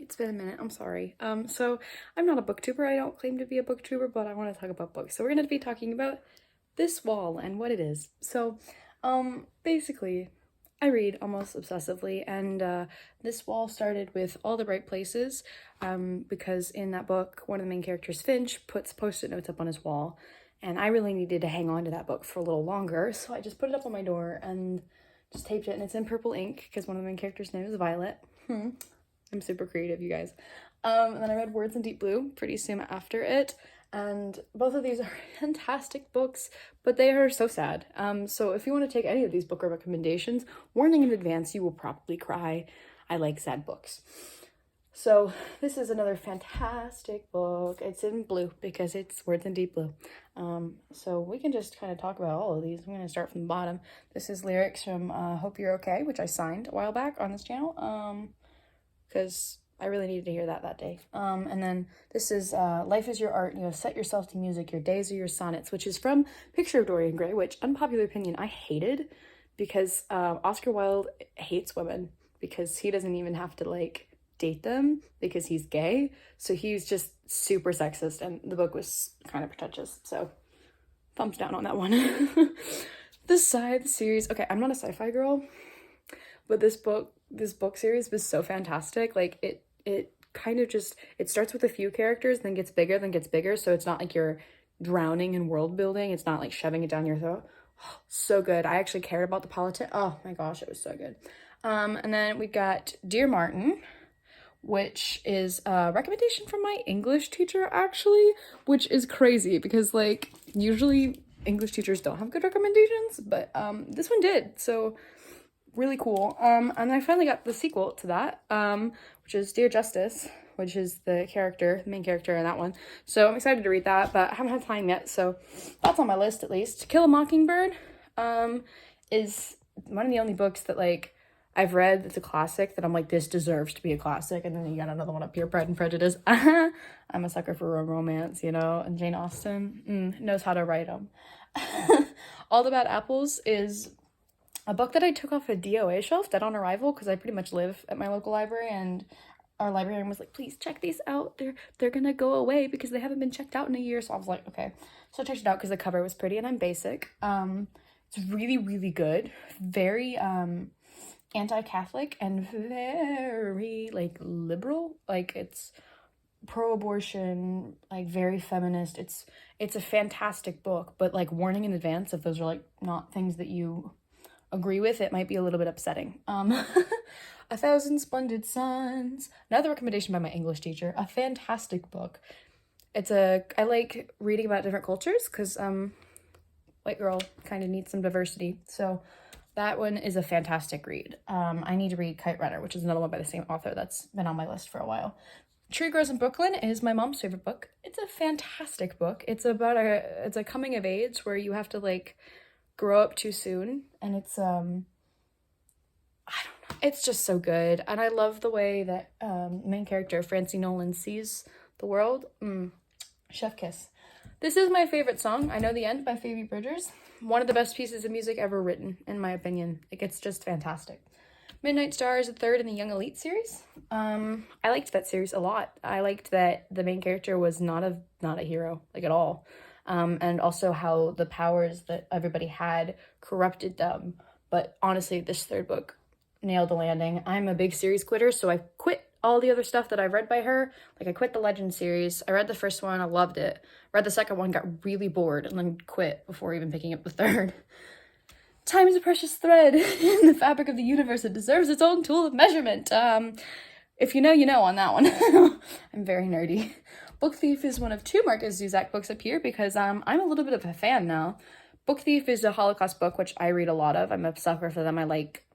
It's been a minute. I'm sorry. So I'm not a booktuber. I don't claim to be a booktuber, but I want to talk about books. So we're going to be talking about this wall and what it is. So, basically, I read almost obsessively, and this wall started with All the Bright Places, because in that book, one of the main characters, Finch, puts post-it notes up on his wall, and I really needed to hang on to that book for a little longer, so I just put it up on my door and just taped it, and it's in purple ink, because one of the main characters' name is Violet. I'm super creative, you guys. And then I read Words in Deep Blue pretty soon after it, and both of these are fantastic books, but they are so sad. So if you want to take any of these book recommendations, warning in advance, you will probably cry. I like sad books. So this is another fantastic book. It's in blue because it's Words in Deep Blue. So we can just kind of talk about all of these. I'm going to start from the bottom. This is lyrics from Hope You're Okay, which I signed a while back on this channel, because I really needed to hear that day. And then this is Life is Your Art, set yourself to music, your days are your sonnets, which is from Picture of Dorian Gray, which, unpopular opinion, I hated, because Oscar Wilde hates women, because he doesn't even have to, date them, because he's gay, so he's just super sexist, and the book was kind of pretentious, so thumbs down on that one. The Scythe series, okay, I'm not a sci-fi girl, but this book series was so fantastic. It kind of just, it starts with a few characters, then gets bigger, so it's not like you're drowning in world building. It's not like shoving it down your throat. Oh, so good. I actually cared about the politics. Oh my gosh, it was so good. And then we got Dear Martin, which is a recommendation from my English teacher, actually, which is crazy because, usually English teachers don't have good recommendations, but this one did, so really cool. And I finally got the sequel to that, which is Dear Justyce, which is the main character in that one. So I'm excited to read that, but I haven't had time yet, so that's on my list at least. To Kill a Mockingbird is one of the only books that, I've read that's a classic that I'm like, this deserves to be a classic, and then you got another one up here, Pride and Prejudice. I'm a sucker for romance, and Jane Austen knows how to write them. All the Bad Apples is a book that I took off a DOA shelf, Dead on Arrival, because I pretty much live at my local library, and our librarian was like, please check these out. They're gonna go away because they haven't been checked out in a year. So I was like, okay. So I checked it out because the cover was pretty, and I'm basic. It's really, really good. Very anti-Catholic and very liberal. It's pro-abortion, very feminist. It's a fantastic book, but warning in advance, if those are not things that you agree with, it might be a little bit upsetting. A Thousand Splendid Suns, another recommendation by my English teacher, a fantastic book. I like reading about different cultures because white girl kind of needs some diversity, so that one is a fantastic read. I need to read Kite Runner, which is another one by the same author that's been on my list for a while. Tree Grows in Brooklyn is my mom's favorite book. It's a fantastic book. It's about it's a coming of age where you have to grow up too soon, and it's I don't know, it's just so good, and I love the way that main character Francie Nolan sees the world. Chef kiss. This is my favorite song, I Know the End by Phoebe Bridgers. One of the best pieces of music ever written, in my opinion. It's just fantastic. Midnight Star is the third in the Young Elite series. I liked that series a lot. I liked that the main character was not a hero, at all. And also how the powers that everybody had corrupted them. But honestly, this third book nailed the landing. I'm a big series quitter, so I quit all the other stuff that I've read by her. I quit the Legend series. I read the first one, I loved it. Read the second one, got really bored, and then quit before even picking up the third. Time is a precious thread in the fabric of the universe. It deserves its own tool of measurement. If you know, you know on that one. I'm very nerdy. Book Thief is one of two Markus Zusak books up here because I'm a little bit of a fan now. Book Thief is a Holocaust book, which I read a lot of. I'm a sucker for them. I like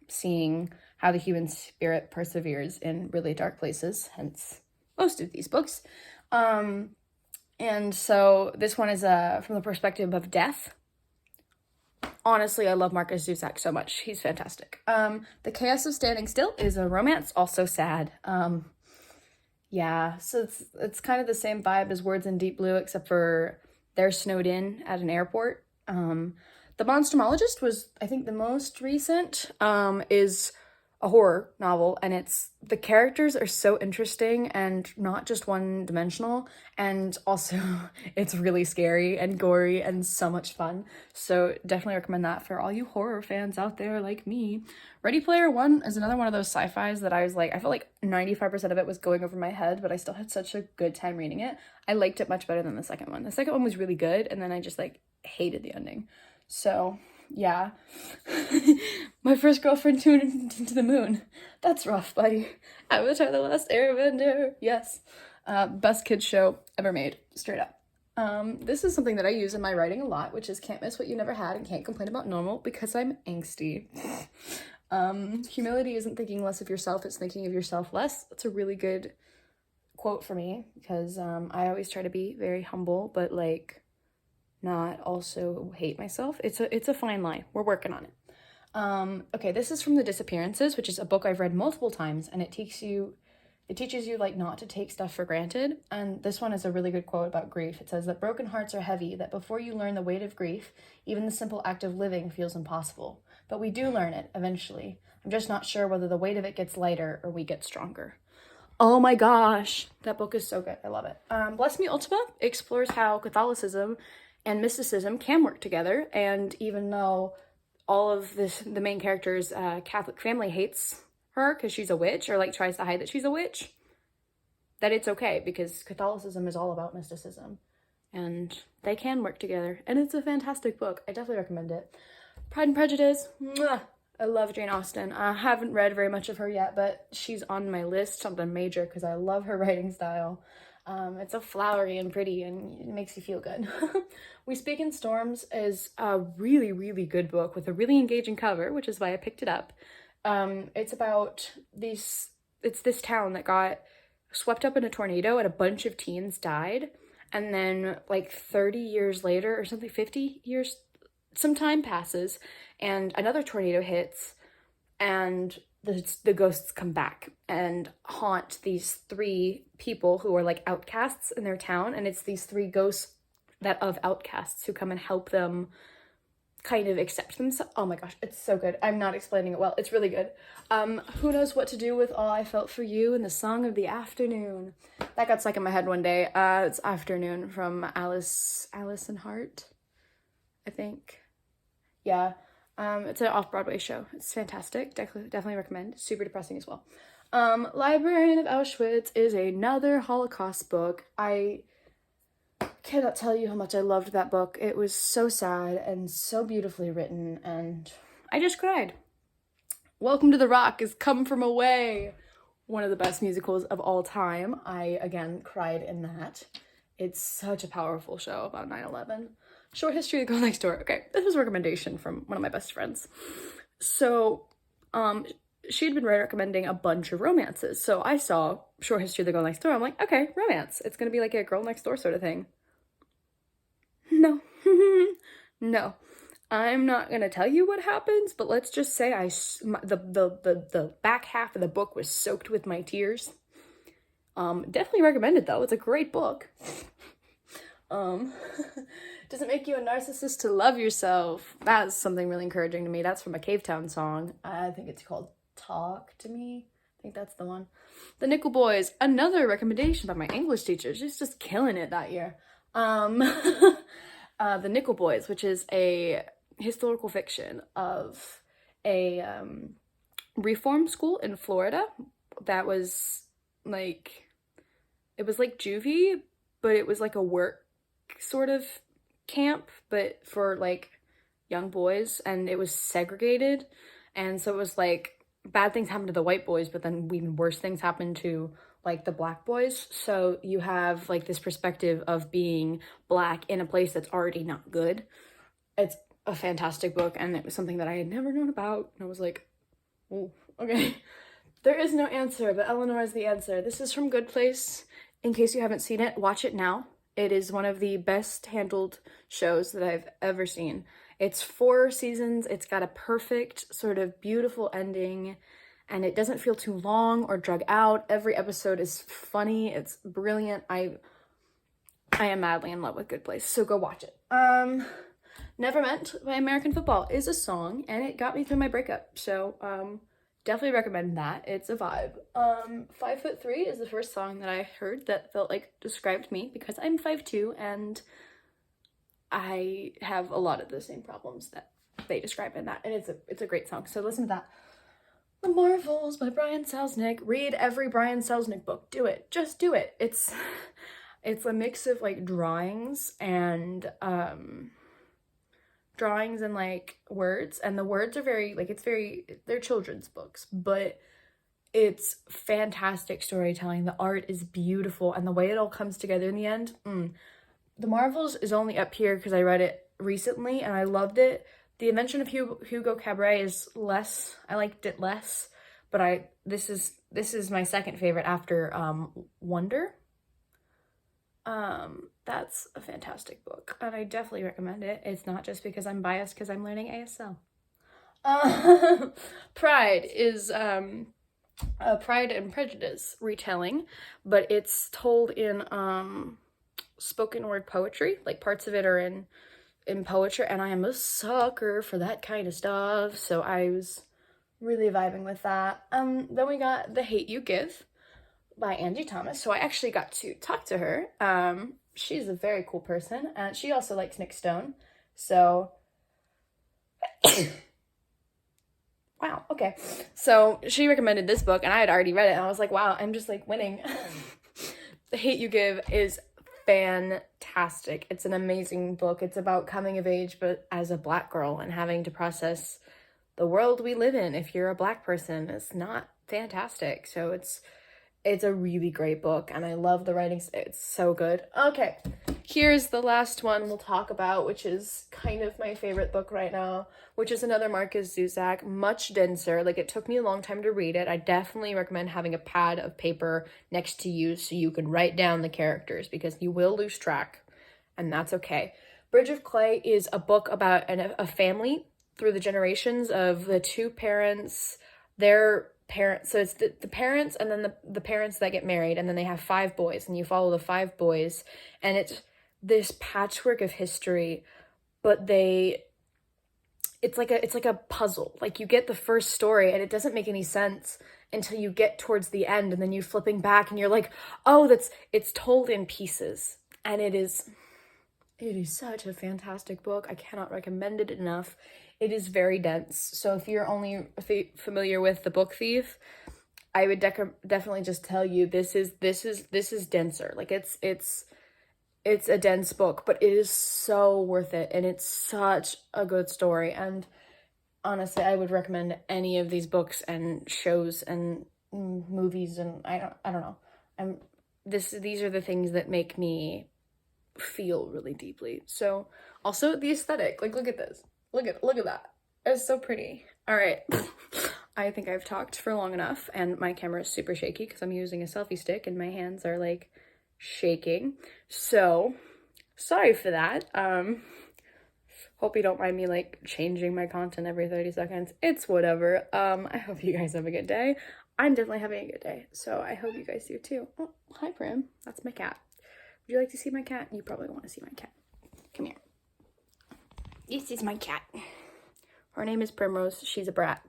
seeing how the human spirit perseveres in really dark places, hence most of these books. And so this one is from the perspective of death. Honestly, I love Markus Zusak so much. He's fantastic. The Chaos of Standing Still is a romance, also sad. Yeah, so it's kind of the same vibe as Words in Deep Blue, except for they're snowed in at an airport. The Monstrumologist was, I think, the most recent, is a horror novel, and the characters are so interesting and not just one-dimensional, and also it's really scary and gory and so much fun. So definitely recommend that for all you horror fans out there like me. Ready Player One is another one of those sci-fis that I was like, I felt like 95% of it was going over my head, but I still had such a good time reading it. I liked it much better than the second one. The second one was really good, and then I just like hated the ending. So yeah. My first girlfriend tuned into the moon. That's rough, buddy. Avatar: The Last Airbender. Yes. Best kids show ever made. Straight up. This is something that I use in my writing a lot, which is can't miss what you never had and can't complain about normal because I'm angsty. Humility isn't thinking less of yourself, it's thinking of yourself less. That's a really good quote for me because I always try to be very humble, but like not also hate myself. It's a fine line. We're working on it. Okay, this is from The Disappearances, which is a book I've read multiple times, and it teaches you like not to take stuff for granted. And this one is a really good quote about grief. It says that broken hearts are heavy, that before you learn the weight of grief, even the simple act of living feels impossible. But we do learn it eventually. I'm just not sure whether the weight of it gets lighter or we get stronger. Oh my gosh, that book is so good. I love it. Bless Me Ultima explores how Catholicism and mysticism can work together, and even though all of the main character's Catholic family hates her because she's a witch, or like tries to hide that she's a witch, that it's okay because Catholicism is all about mysticism, and they can work together, and it's a fantastic book. I definitely recommend it. Pride and Prejudice. Mwah! I love Jane Austen. I haven't read very much of her yet, but she's on my list, something major, because I love her writing style. It's so flowery and pretty, and it makes you feel good. We Speak in Storms is a really, really good book with a really engaging cover, which is why I picked it up. It's about it's this town that got swept up in a tornado and a bunch of teens died. And then like 30 years later or something, 50 years, some time passes and another tornado hits and the ghosts come back and haunt these three people who are like outcasts in their town, and it's these three ghosts of outcasts who come and help them kind of accept themselves. Oh my gosh, it's so good. I'm not explaining it well. It's really good. Who Knows What to Do with All I Felt for You and the Song of the Afternoon. That got stuck in my head one day. It's Afternoon from Alice and Hart, I think. Yeah. It's an off-Broadway show. It's fantastic. Definitely recommend. Super depressing as well. Librarian of Auschwitz is another Holocaust book. I cannot tell you how much I loved that book. It was so sad and so beautifully written, and I just cried. Welcome to the Rock is Come From Away. One of the best musicals of all time. I, again, cried in that. It's such a powerful show about 9/11. Short History of the Girl Next Door. Okay, this was a recommendation from one of my best friends. So, she had been recommending a bunch of romances. So I saw Short History of the Girl Next Door. I'm like, okay, romance. It's gonna be like a girl next door sort of thing. No. No. I'm not gonna tell you what happens, but let's just say the back half of the book was soaked with my tears. Definitely recommend it though. It's a great book. Does it make you a narcissist to love yourself? That's something really encouraging to me. That's from a Cavetown song. I think it's called Talk to Me. I think that's the one. The Nickel Boys, another recommendation by my English teacher. She's just killing it that year. The Nickel Boys, which is a historical fiction of a reform school in Florida that was like, it was like juvie, but it was like a work sort of camp, but for like young boys, and it was segregated, and so it was like bad things happened to the white boys, but then even worse things happened to like the black boys. So you have like this perspective of being black in a place that's already not good. It's a fantastic book, and it was something that I had never known about, and I was like, oh, okay. There is no answer, but Eleanor is the answer. This is from Good Place. In case you haven't seen it, watch it now. It is one of the best handled shows that I've ever seen. It's 4 seasons. It's got a perfect sort of beautiful ending, and it doesn't feel too long or drug out. Every episode is funny. It's brilliant. I am madly in love with Good Place, so go watch it. Never Meant by American Football is a song, and it got me through my breakup. So, definitely recommend that. It's a vibe. 5'3" is the first song that I heard that felt like described me, because I'm 5'2" and I have a lot of the same problems that they describe in that, and it's a great song, so listen to that. The Marvels by Brian Selznick. Read every Brian Selznick book. Do it. Just do it. It's a mix of like drawings and like words, and the words are very like, they're children's books, but it's fantastic storytelling. The art is beautiful, and the way it all comes together in the end. The Marvels is only up here because I read it recently and I loved it. The Invention of Hugo Cabret is less. I liked it less, but this is my second favorite after Wonder. That's a fantastic book, and I definitely recommend it. It's not just because I'm biased because I'm learning ASL. Pride is a Pride and Prejudice retelling, but it's told in spoken word poetry. Like parts of it are in poetry, and I am a sucker for that kind of stuff, so I was really vibing with that. Then we got The Hate You Give by Angie Thomas. So I actually got to talk to her. She's a very cool person, and she also likes Nick Stone. So wow, okay. So she recommended this book, and I had already read it, and I was like, wow, I'm just like winning. The Hate You Give is fantastic. It's an amazing book. It's about coming of age, but as a Black girl, and having to process the world we live in if you're a Black person. It's not fantastic. So it's a really great book, and I love the writing. It's so good. Okay, here's the last one we'll talk about, which is kind of my favorite book right now, which is another Markus Zusak, much denser. Like, it took me a long time to read it. I definitely recommend having a pad of paper next to you so you can write down the characters, because you will lose track, and that's okay. Bridge of Clay is a book about a family through the generations of the two parents, their parents. So it's the parents, and then the parents that get married, and then they have 5 boys, and you follow the 5 boys, and it's this patchwork of history, but it's like a puzzle. Like, you get the first story and it doesn't make any sense until you get towards the end, and then you're flipping back and you're like, oh, it's told in pieces. And it is such a fantastic book. I cannot recommend it enough. It is very dense. So if you're only familiar with The Book Thief, I would definitely just tell you this is denser. Like, it's a dense book, but it is so worth it, and it's such a good story. And honestly, I would recommend any of these books and shows and movies, and I don't know. These are the things that make me feel really deeply. So also the aesthetic, like, look at this. Look at that. It's so pretty. All right. I think I've talked for long enough, and my camera is super shaky because I'm using a selfie stick and my hands are like shaking. So sorry for that. Hope you don't mind me like changing my content every 30 seconds. It's whatever. I hope you guys have a good day. I'm definitely having a good day, so I hope you guys do too. Oh, hi Prim. That's my cat. Would you like to see my cat? You probably want to see my cat. Come here. This is my cat. Her name is Primrose. She's a brat.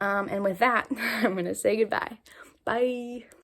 And with that, I'm gonna say goodbye. Bye.